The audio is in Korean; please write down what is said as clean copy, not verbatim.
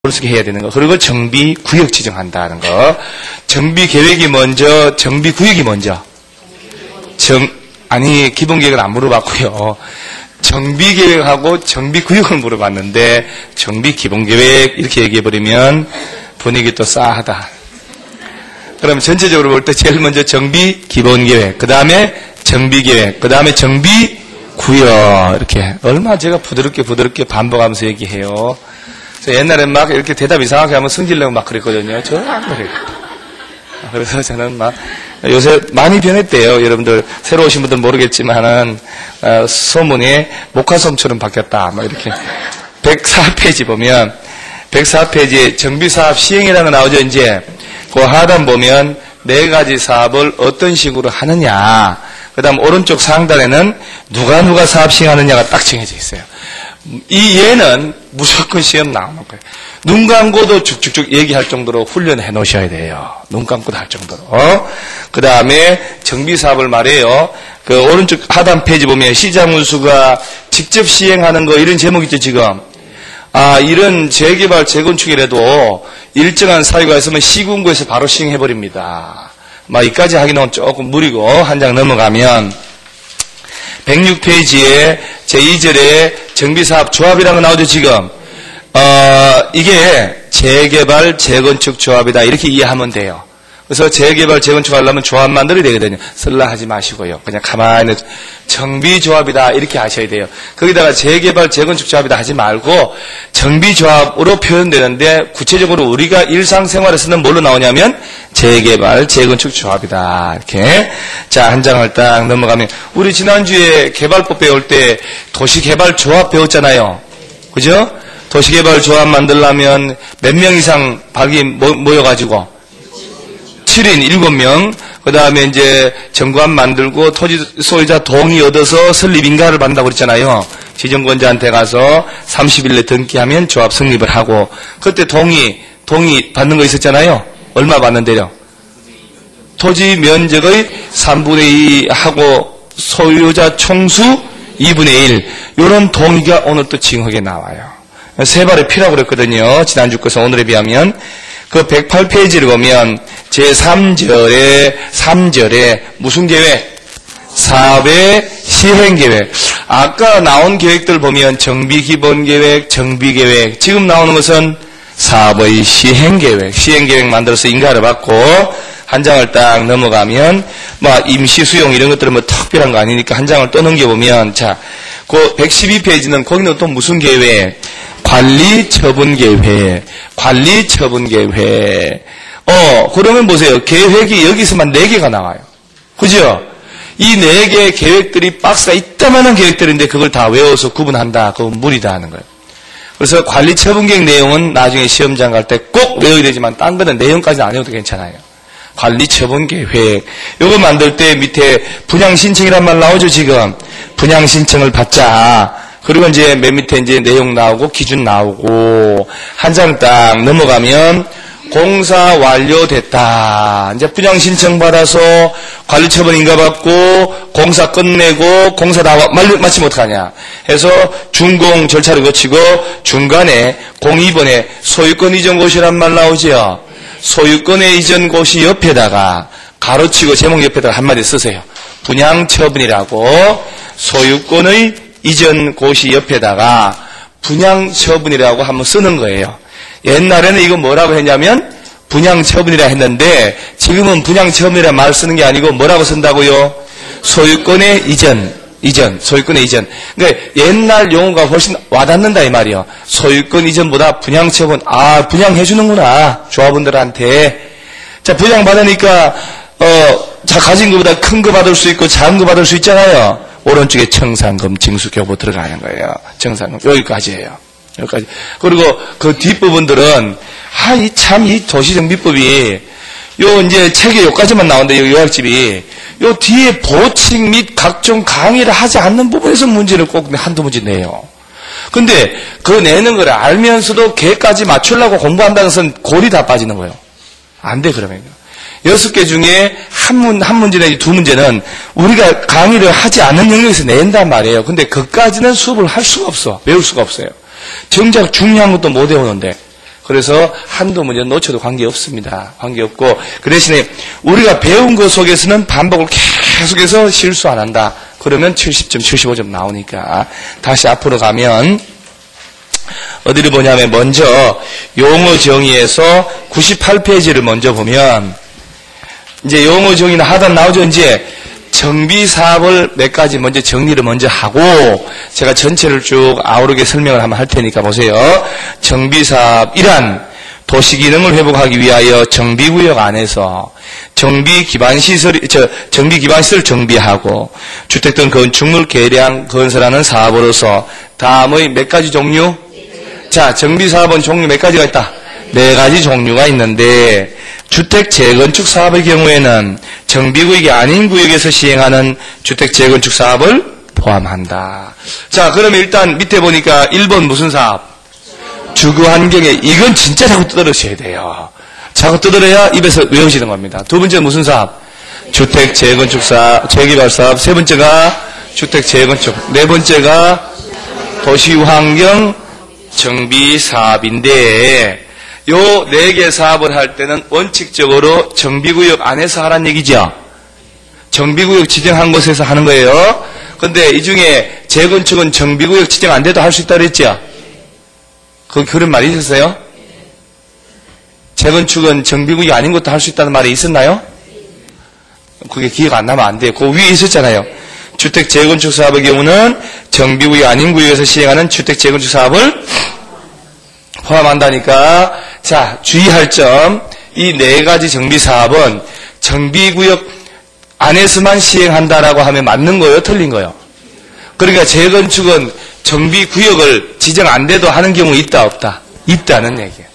어떻게 해야 되는 거. 그리고 정비 구역 지정한다는 거. 정비 계획이 먼저, 정비 구역이 먼저. 아니, 기본 계획은 안 물어봤고요. 정비 계획하고 정비 구역을 물어봤는데, 정비 기본 계획, 이렇게 얘기해버리면 분위기 또 싸하다. 그럼 전체적으로 볼 때 제일 먼저 정비 기본 계획, 그 다음에 정비 계획, 그 다음에 정비 구역. 이렇게. 얼마나 제가 부드럽게 반복하면서 얘기해요. 옛날엔 막 이렇게 대답 이상하게 하면 승질내고 막 그랬거든요. 저는 안 그래요. 그래서 저는 막 요새 많이 변했대요. 여러분들 새로 오신 분들 모르겠지만은 소문이 목화솜처럼 바뀌었다. 막 이렇게 104페이지 보면 104페이지에 정비사업 시행이라는 거 나오죠. 이제 그 하단 보면 4가지 사업을 어떤 식으로 하느냐. 그 다음 오른쪽 상단에는 누가 사업 시행하느냐가 딱 정해져 있어요. 이 얘는 무조건 시험 나오는 거예요. 눈 감고도 쭉쭉쭉 얘기할 정도로 훈련해 놓으셔야 돼요. 눈 감고도 할 정도로. 그 다음에 정비사업을 말해요. 그 오른쪽 하단 페이지 보면 시장운수가 직접 시행하는 거 이런 제목 있죠, 지금. 이런 재개발, 재건축이라도 일정한 사유가 있으면 시군구에서 바로 시행해버립니다. 이까지 하기는 조금 무리고, 한 장 넘어가면 106페이지에 제2절에 정비사업 조합이라는 거 나오죠, 지금. 이게 재개발, 재건축 조합이다. 이렇게 이해하면 돼요. 그래서 재개발, 재건축 하려면 조합 만들어야 되거든요. 쓸라 하지 마시고요. 그냥 가만히 정비조합이다. 이렇게 하셔야 돼요. 거기다가 재개발, 재건축 조합이다 하지 말고 정비조합으로 표현되는데 구체적으로 우리가 일상생활에서는 뭘로 나오냐면 재개발, 재건축 조합이다. 이렇게. 자, 한 장을 딱 넘어가면 우리 지난주에 개발법 배울 때 도시개발조합 배웠잖아요. 그죠? 도시개발조합 만들려면 몇 명 이상 박이 모여가지고 7인 7명, 그 다음에 이제 정관 만들고 토지 소유자 동의 얻어서 설립 인가를 받는다고 그랬잖아요. 지정권자한테 가서 30일 내 등기하면 조합 성립을 하고, 그때 동의 받는 거 있었잖아요. 얼마 받는데요? 토지 면적의 3분의 2 하고 소유자 총수 2분의 1. 요런 동의가 오늘 또 징역에 나와요. 세 발의 피라고 그랬거든요. 지난주 것은 오늘에 비하면. 그 108페이지를 보면 제3절에 3절에 무슨 계획? 사업의 시행계획. 아까 나온 계획들 보면 정비기본계획, 정비계획. 지금 나오는 것은 사업의 시행계획. 시행계획 만들어서 인가를 받고 한 장을 딱 넘어가면 임시수용 이런 것들은 특별한 거 아니니까 한 장을 또 넘겨보면 자, 그 112페이지는 거기는 또 무슨 계획? 관리처분계획. 관리처분계획. 그러면 보세요. 계획이 여기서만 4개가 나와요. 그죠? 이 4개의 계획들이 박스가 이따만한 계획들인데 그걸 다 외워서 구분한다. 그건 무리다 하는 거예요. 그래서 관리처분계획 내용은 나중에 시험장 갈 때 꼭 외워야 되지만 딴 거는 내용까지는 안 외워도 괜찮아요. 관리처분계획. 요거 만들 때 밑에 분양신청이란 말 나오죠, 지금. 분양신청을 받자. 그리고 이제 맨 밑에 이제 내용 나오고 기준 나오고 한 장 딱 넘어가면 공사 완료됐다. 이제 분양 신청 받아서 관리처분 인가 받고 공사 끝내고 공사 다 마치면 어떡하냐. 해서 준공 절차를 거치고 중간에 공이번에 소유권 이전 고시란 말 나오죠. 소유권의 이전 고시 옆에다가 가로치고 제목 옆에다가 한마디 쓰세요. 분양처분이라고 소유권의 이전 고시 옆에다가 분양처분이라고 한번 쓰는 거예요. 옛날에는 이거 뭐라고 했냐면 분양처분이라 했는데 지금은 분양처분이라 말 쓰는 게 아니고 뭐라고 쓴다고요? 소유권의 이전, 소유권의 이전. 그러니까 옛날 용어가 훨씬 와닿는다 이 말이요. 소유권 이전보다 분양처분, 분양해주는구나 조합원들한테. 자, 분양받으니까 자 가진 것보다 큰 거 받을 수 있고 작은 거 받을 수 있잖아요. 오른쪽에 청산금, 징수교부 들어가는 거예요. 청산금 여기까지예요. 여기까지. 그리고 그 뒷부분들은 이 도시정비법이 요 이제 책에 요까지만 나오는데 요 요약집이 요 뒤에 보칙 및 각종 강의를 하지 않는 부분에서 문제를 꼭 한두 문제 내요. 근데 그 내는 걸 알면서도 걔까지 맞추려고 공부한다는 것은 골이 다 빠지는 거예요. 안 돼 그러면. 6개 중에 한 문제나 2문제는 우리가 강의를 하지 않는 영역에서 낸단 말이에요. 근데 그까지는 수업을 할 수가 없어. 외울 수가 없어요. 정작 중요한 것도 못 외우는데. 그래서 한두 문제 놓쳐도 관계없습니다. 관계없고, 그 대신에 우리가 배운 것 속에서는 반복을 계속해서 실수 안 한다. 그러면 70점, 75점 나오니까. 다시 앞으로 가면, 어디를 보냐면, 먼저, 용어 정의에서 98페이지를 먼저 보면, 이제 용어 정의는 하단 나오죠, 이제. 정비사업을 몇 가지 먼저 정리를 먼저 하고 제가 전체를 쭉 아우르게 설명을 한번 할 테니까 보세요. 정비사업이란 도시기능을 회복하기 위하여 정비구역 안에서 정비기반시설을 정비하고 주택 등 건축물 개량 건설하는 사업으로서 다음의 몇 가지 종류? 자, 정비사업은 종류 몇 가지가 있다? 4가지 종류가 있는데 주택 재건축 사업의 경우에는 정비구역이 아닌 구역에서 시행하는 주택 재건축 사업을 포함한다. 자, 그러면 일단 밑에 보니까 1번 무슨 사업? 주거환경에, 이건 진짜 자꾸 떠들으셔야 돼요. 자꾸 떠들어야 입에서 외우시는 겁니다. 두 번째 무슨 사업? 주택 재건축 사업, 재개발 사업. 세 번째가 주택 재건축. 네 번째가 도시환경 정비 사업인데 요 4개 사업을 할 때는 원칙적으로 정비구역 안에서 하라는 얘기죠. 정비구역 지정한 곳에서 하는 거예요. 근데 이 중에 재건축은 정비구역 지정 안 돼도 할 수 있다 그랬죠. 그런 말이 있었어요? 재건축은 정비구역이 아닌 것도 할 수 있다는 말이 있었나요? 그게 기억 안 나면 안 돼요. 그 위에 있었잖아요. 주택 재건축 사업의 경우는 정비구역 아닌 구역에서 시행하는 주택 재건축 사업을 포함한다니까. 자, 주의할 점, 이 4가지 정비사업은 정비구역 안에서만 시행한다라고 하면 맞는 거예요? 틀린 거예요? 그러니까 재건축은 정비구역을 지정 안 돼도 하는 경우 있다 없다? 있다는 얘기예요.